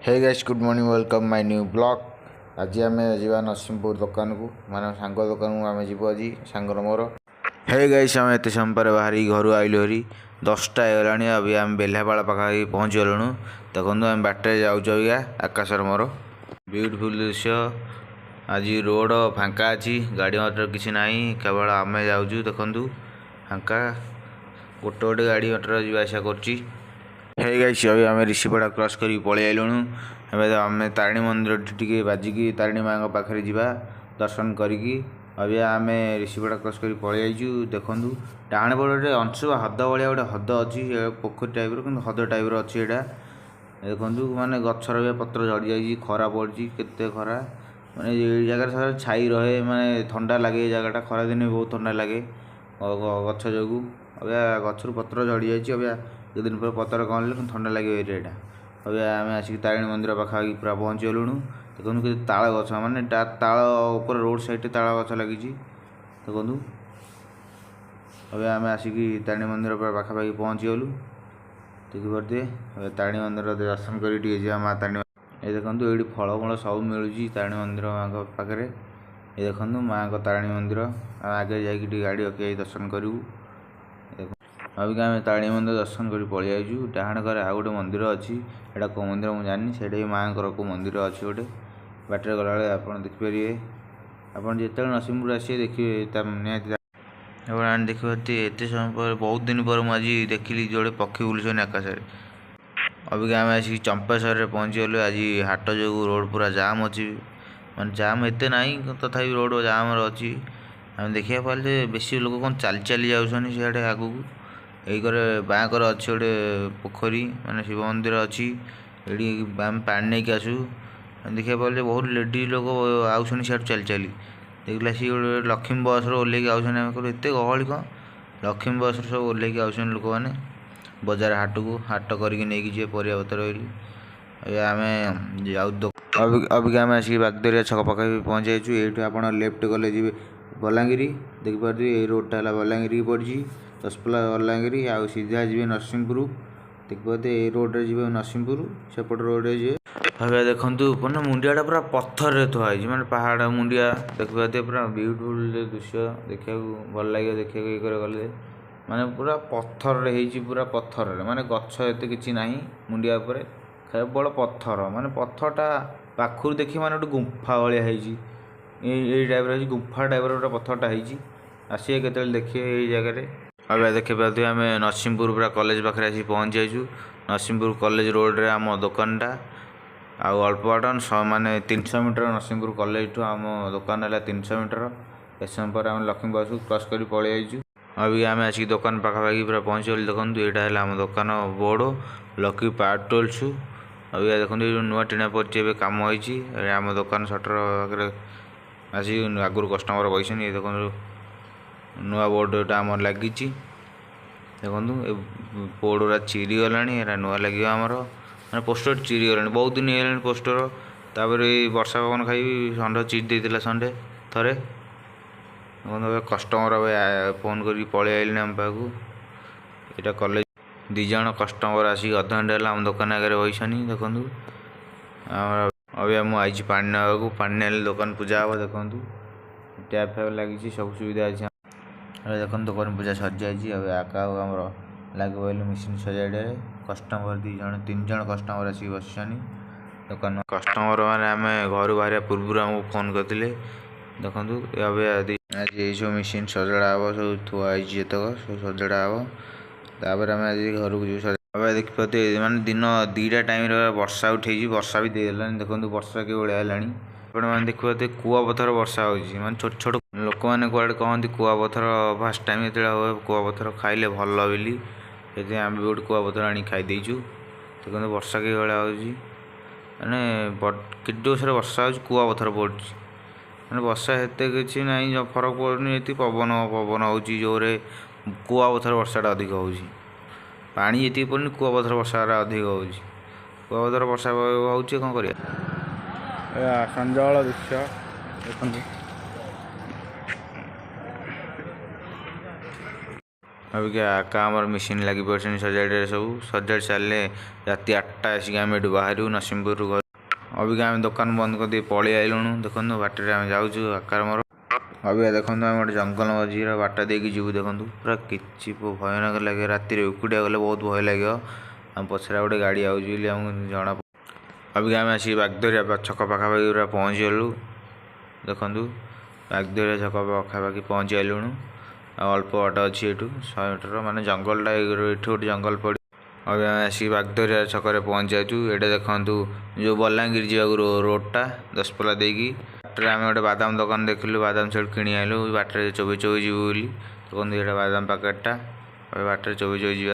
Hey guys good morning welcome my new blog. आज आम जा नरसिंहपुर दुकान को माने सांग दुकान को आम जीव आज सांगर मोर। हे गाइस आम एत समय पर बाहर घर आइलु हरी 10टा होगा। अभी आम बेल्हापाड़ पाखापाखि पहुँची गलुँ। देखो आम बाटे जाऊँ अबिका आकाशर मोर ब्यूटीफुल दृश्य। आज रोड फांका अच्छी गाड़ी मटर किसी ना केवल आम जाऊँ देखु फांका गोटे गोटे गाड़ी मटर जावासा कर। हे गाइस अभी आम ऋषिपड़ा क्रॉस कर पलि आइलुणु। आम तारिणी मंदिर टी बाजिकी तारिणी माँ पाखे जा दर्शन करी अभी आम ऋषिपड़ा क्रॉस कर पलि आईचु। देखु डाण पटे अंशुआ हद भाया गोटे हद अच्छी पोखरी टाइप कि हद टाइप अच्छी यहाँ देखु माने गचर भी पत्र झड़ी जाइए खरा पड़ी केते खरा माने जगह सारा छाई रहे माने ठंडा लगे जगटा खरा दिन बहुत ठंडा लगे गच जो अभी गचर पत्र झड़ी जाइए। अभी एक दिन पर पतर कौन ठंडा लगे एरिया अभी आम आसिक तारिणी मंदिर पाखापाखि पूरा पहुँची गलुणु। देखो कि ताल गछ माने ताल ऊपर रोड साइड ताल गछ लगी देखु। अभी आम आसिक तारिणी मंदिर पाखापाखि पहुँची गलु देखिपे। तारिणी मंदिर दर्शन कर माँ तारिणी ये देखो ये फलमूल सब मिलूँ तारिणी मंदिर माँ पाखे। ये देखो माँ को तारिणी मंदिर आगे जाकि गाड़ी रखी दर्शन करूँ। अभी आम तारिणी मंदिर दर्शन कर पलि आईचु। डाण घर आउ गोटे मंदिर अच्छी एटा कौ मंदिर मुझे जानी से माँ को मंदिर अच्छी गोटे बाटर गला आप देखिपारे। आप जिते नरसिंहपुर आसिए देखिए निहत देखिए एत समय पर बहुत दिन पर मुझे देखिली जोड़े पक्षी बुलून आकाश। अभी आम आसिक चंपासर पहुँची गलु। आज हाट जो रोड पूरा जाम अच्छी मैं जाम एत ना तथा रोड जाम अच्छी आम देखा पारे बेसी लोक कौन चली चली जाऊँ सियाड़े आगू यही बाँकर अच्छे गोटे पोखरी माने शिव मंदिर अच्छी ये आम पा नहीं कि आसू देखा पारे बहुत लेडीज लोग आउन सियाड़ चली चली देखला सी गोटे लक्ष्मी बस ओह्लैक आउन एत गहली कौन लक्ष्मी बस सब ओह्लैक आउन लोक मैंने बजार हाट को हाट करके जी परियापत्र रही आम जाऊ। अभी आम आसिक बागदरिया छक पाखे पहुँची जाइए। ये आप लेफ्ट गले जी बलांगीर देखिपे ये रोडटा है बलांगीर पड़ी दशपल्ला बलांगीर आउ सीधा जी नरसिंहपुर देखिए ये रोड जी नरसिंहपुर सेपट रोड जी। अभी देखु पूरा मुंडियाटा पूरा पत्थर थुआई मैंने पहाड़ मुंडिया देखिए पूरा ब्यूटीफुल दृश्य देखा भल लगे देखा ये गले माने पूरा पत्थर पूरा पत्थर माने गछ एत कि ना मुंडिया पर केवल पत्थर माने पत्थरटा पाखुर देखी माने गोटे गुंफा भाया ये टाइप गुंफा टाइप गोटे पत्थरटा आसिए के देखिए ये जगह। अभी देखिए आम नरसिंहपुर पूरा कॉलेज पाखे आसी पहुँची जाइए। नरसिंहपुर कॉलेज रोड रे आम दुकानटा आउ अल्प बाट माने 300 मीटर नरसिंहपुर कॉलेज ठू आम दुकान है 300 मीटर। ए समय पर आम लक्ष्मी बस क्रॉस कर पलि आईचु। अभी आम आसिक दुकान पाखापाखि पूरा पहुँची गलु। देखो यहाँ है आम दुकान बोर्ड लकी पावर टूल्स। अभी देखो नुआ टीना पड़ी कम होती आम दुकान सटर पाखे आसिक आगुरी कस्टमर बैठे ये देखो नुआ बोर्ड यहाँ आम लगी देखो बोर्ड गुरा चिरी गला नुआ लगे आमर मैंने पोस्टर चिरी गला बहुत दिन है पोस्टर तापर वर्षा पवन खाई षंढ चिरी देता संडे थे कस्टमर फोन कर पलि आइले आम पाक यहाँ कॉलेज दिज कस्टमर आसिक अध घंटे है आम दुकान आगे बैठनी देखु। अभी मुझे पानी नाक पानी ना दुकान पूजा हे देखु टैप फैप लगी सब सुविधा अच्छे। अरे देखो दुकान पूजा सरी जाइए। अभी आका आमर लगे पड़े मेसीन सजाड़े कस्टमर 2 जन 3 जन कस्टमर आसिक बस दुकान कस्टमर मैंने आम घर बाहर पूर्व आमको फोन करते देखु। अभी आज ये सब मेसीन सजड़ा हे सब थुआई तक सब सजड़ा हे तापर आम आज घर को जो अभी देखिए मैंने दिन 2टा टाइम वर्षा उठे वर्षा भी देला देखो वर्षा के भाया है मैंने देखिए कुआ पथर वर्षा हो छोट छोट लोक मैंने कड़े कहते कुआ पथर फास्ट टाइम जो हुए कुआ पथर खाइले भल बोली ये आम भी गोटे कुआ पथर आनी खाईदेचु देखो वर्षा के भाया होने केटे जोर वर्षा हो कुआ पथर पड़ मैंने वर्षा हेते कि ना फरक पड़नी ये पवन पवन हो जोरे कुआ पथर वर्षाटा अधिक हो पानी जी पड़नी कुआ पथर वर्षा अधिक हो कुआ पथर वर्षा हो कौन कर संजल दृश्य देखो अबिका आका आमर मेसीन लगी पड़े सजाड़े सब सजाड़ सारे राति 8टा आसिक आम ये बाहर नरसिंहपुर घर अबिका आम दुकान बंद कर पलि आइलुणु देखो बाटर आम जाऊँ आकार मोर अबिका देखो आम गोटे जंगल मझीर बाट देकी जीव देखो पूरा कि भयानक लगे राति एकुटिया गले बहुत भय लगे आम पछरा गोटे गाड़ी आमको जना अबिका आम आसिक बागदरिया छक पाखापाखि पूरा पहुँची गलु देखु बागदरिया छक पाखापाखि पहुँची आइलुणु अल्प बाट अच्छी ये 100 मीटर माने जंगलटा ये गोटे जंगल पड़ अब आम आसिक बागदरिया छक पहुँच जाऊँ ये देखूँ जो बलांगीर जावाक रोडटा 10 पल्ला देकी बाटर आम गोटे बादाम दुकान देखिलु बादाम से किणी आइलु बाटर चोबई चोबई जीव बोली देखो ये बादाम पैकेटा बाटर चोबई चोबई